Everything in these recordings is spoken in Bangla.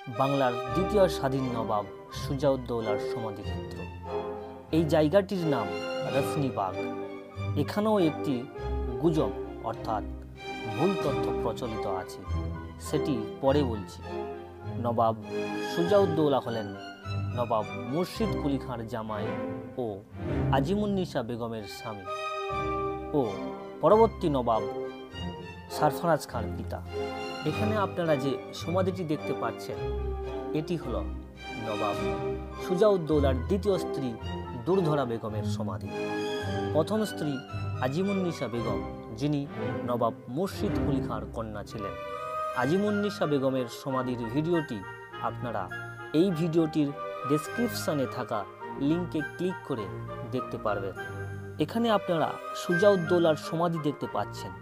বাংলার দ্বিতীয় স্বাধীন নবাব সুজাউদ্দৌলার সমাধিক্ষেত্র। এই জায়গাটির নাম রসনিবাগ। এখানেও একটি গুজব অর্থাৎ ভুল তথ্য প্রচলিত আছে, সেটি পরে বলছি। নবাব সুজাউদ্দৌলা হলেন নবাব মুর্শিদ কুলি খাঁর জামাই ও আজিমুন্নিসা বেগমের স্বামী ও পরবর্তী নবাব সরফরাজ খাঁর পিতা। এখানে আপনারা যে সমাধিটি দেখতে পাচ্ছেন, এটি হলো নবাব সুজাউদ্দৌলার দ্বিতীয় স্ত্রী দুর্ধরা বেগমের সমাধি। প্রথম স্ত্রী আজিমুন্নিসা বেগম, যিনি নবাব মুর্শিদ কুলি খাঁর কন্যা ছিলেন। আজিমুন্নিসা বেগমের সমাধির ভিডিওটি আপনারা এই ভিডিওটির ডেসক্রিপশনে থাকা লিঙ্কে ক্লিক করে দেখতে পারবেন। এখানে আপনারা সুজাউদ্দৌলার সমাধি দেখতে পাচ্ছেন।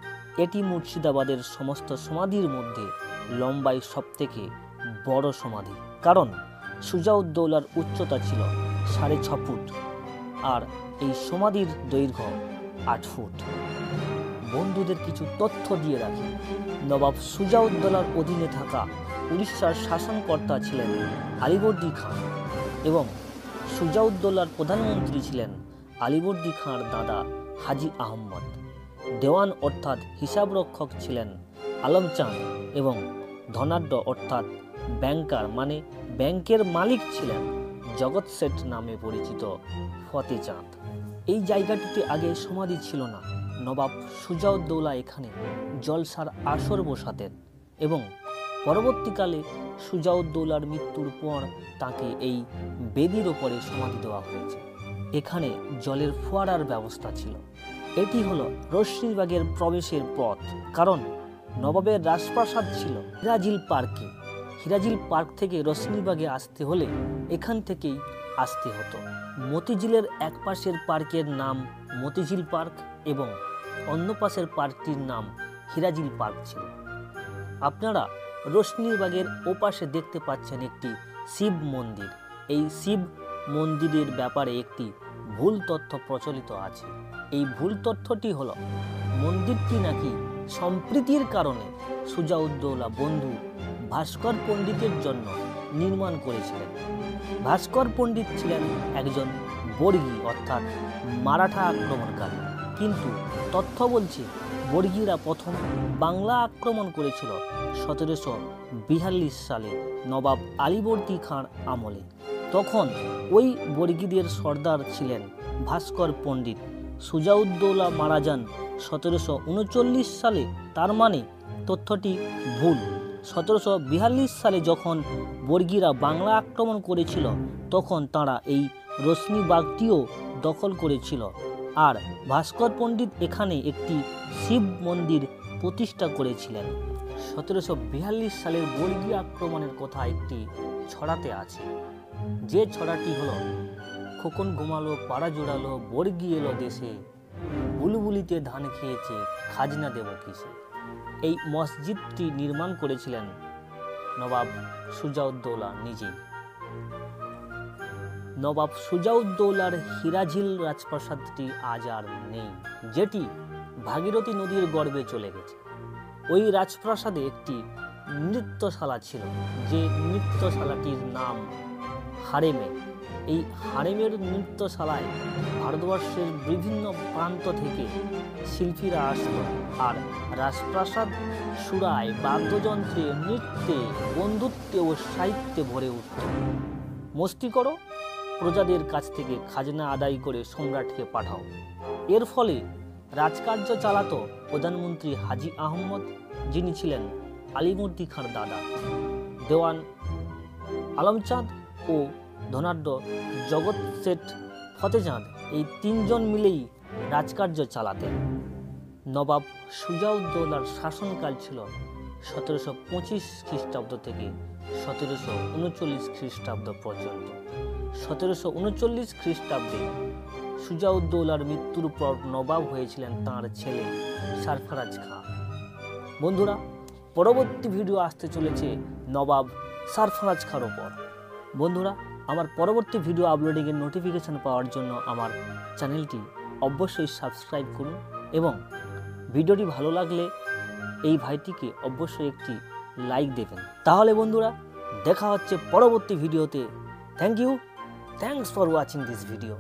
এটি মুর্শিদাবাদের সমস্ত সমাধির মধ্যে লম্বায় সবথেকে বড় সমাধি, কারণ সুজাউদ্দৌলার উচ্চতা ছিল 6.5 ফুট আর এই সমাধির দৈর্ঘ্য 8 ফুট। বন্ধুদের কিছু তথ্য দিয়ে রাখি। নবাব সুজাউদ্দৌলার অধীনে থাকা উড়িষ্যার শাসনকর্তা ছিলেন আলীবর্দী খাঁ এবং সুজাউদ্দৌলার প্রধানমন্ত্রী ছিলেন আলীবর্দী খাঁর দাদা হাজি আহমদ। দেওয়ান অর্থাৎ হিসাবরক্ষক ছিলেন আলমচাঁদ এবং ধনাঢ্য অর্থাৎ ব্যাংকার মানে ব্যাংকের মালিক ছিলেন জগৎ শেঠ নামে পরিচিত ফতেচাঁদ। এই জায়গাটিতে আগে সমাধি ছিল না। নবাব সুজাউদ্দৌলা এখানে জলসার আসর বসাতেন এবং পরবর্তীকালে সুজাউদ্দৌলার মৃত্যুর পর তাকে এই বেদির ওপরে সমাধি দেওয়া হয়েছে। এখানে জলের ফোয়ারার ব্যবস্থা ছিল। এটি হলো রসনিবাগের প্রবেশের পথ, কারণ নবাবের রাজপ্রাসাদ ছিল হিরাজিল পার্কে। হিরাজিল পার্ক থেকে রসনিবাগে আসতে হলে এখান থেকেই আসতে হতো। মতিঝিলের এক পাশের পার্কের নাম মতিঝিল পার্ক এবং অন্য পাশের পার্কটির নাম হিরাজিল পার্ক ছিল। আপনারা রসনিবাগের ওপাশে দেখতে পাচ্ছেন একটি শিব মন্দির। এই শিব মন্দিরের ব্যাপারে একটি ভুল তথ্য প্রচলিত আছে। এই ভুল তথ্যটি হলো মন্দিরটি নাকি সম্প্রীতির কারণে সুজাউদ্দৌলা বন্ধু ভাস্কর পণ্ডিতের জন্য নির্মাণ করেছিলেন। ভাস্কর পণ্ডিত ছিলেন একজন বর্গী অর্থাৎ মারাঠা আক্রমণকারী, কিন্তু তথ্য বলছে বর্গীরা প্রথম বাংলা আক্রমণ করেছিল 1742 সালে নবাব আলীবর্দী খাঁর আমলে। তখন ওই বর্গীদের সর্দার ছিলেন ভাস্কর পণ্ডিত। সুজাউদ্দৌলা মারা যান 1739 সালে, তার মানে তথ্যটি ভুল। 1742 সালে যখন বর্গীরা বাংলা আক্রমণ করেছিল, তখন তারা এই রসনিবাগটিও দখল করেছিল। আর ভাস্কর পণ্ডিত এখানে একটি শিব মন্দির প্রতিষ্ঠা করেছিলেন। 1742 সালের বর্গী আক্রমণের কথা একটি ছড়াতে আছে, যে ছড়াটি হলো খোকন ঘুমালো পাড়া জোড়ালো বর্গী এলো দেশে, বুলবুলিতে ধান খেয়েছে খাজনা দেব কিসে। এই মসজিদটি নির্মাণ করেছিলেন নবাব সুজাউদ্দৌলা নিজেই। নবাব সুজাউদ্দৌলার হিরাঝিল রাজপ্রাসাদটি আজ আর নেই, যেটি ভাগীরথী নদীর গর্ভে চলে গেছে। ওই রাজপ্রাসাদে একটি নৃত্যশালা ছিল, যে নৃত্যশালাটির নাম হারেমে। এই হারেমের নৃত্যশালায় ভারতবর্ষের বিভিন্ন প্রান্ত থেকে শিল্পীরা আসত আর রাজপ্রাসাদ সুরায় বাদ্যযন্ত্রে নৃত্যে বন্ধুত্বে ও সাহিত্যে ভরে উঠত। মস্তি করো, প্রজাদের কাছ থেকে খাজনা আদায় করে সম্রাটকে পাঠাও। এর ফলে রাজকার্য চালাতো প্রধানমন্ত্রী হাজি আহমদ, যিনি ছিলেন আলীবর্দী খাঁর দাদা। দেওয়ান আলমচাঁদ ও ধনাঢ্য জগৎ শেঠ ফতেচাঁদ, এই তিনজন মিলেই রাজকার্য চালাতেন। নবাব সুজাউদ্দৌলার শাসনকাল ছিল 1725 খ্রিস্টাব্দ থেকে 1739 খ্রিস্টাব্দ পর্যন্ত। 1739 খ্রিস্টাব্দে সুজাউদ্দৌলার মৃত্যুর পর নবাব হয়েছিলেন তাঁর ছেলে সরফরাজ খাঁ। বন্ধুরা, পরবর্তী ভিডিও আসতে চলেছে নবাব সরফরাজ খাঁর ওপর। বন্ধুরা, আমার পরবর্তী ভিডিও আপলোডিংয়ের নোটিফিকেশন পাওয়ার জন্য আমার চ্যানেলটি অবশ্যই সাবস্ক্রাইব করুন এবং ভিডিওটি ভালো লাগলে এই ভাইটিকে অবশ্যই একটি লাইক দেবেন। তাহলে বন্ধুরা, দেখা হচ্ছে পরবর্তী ভিডিওতে। Thank you, thanks for watching this video.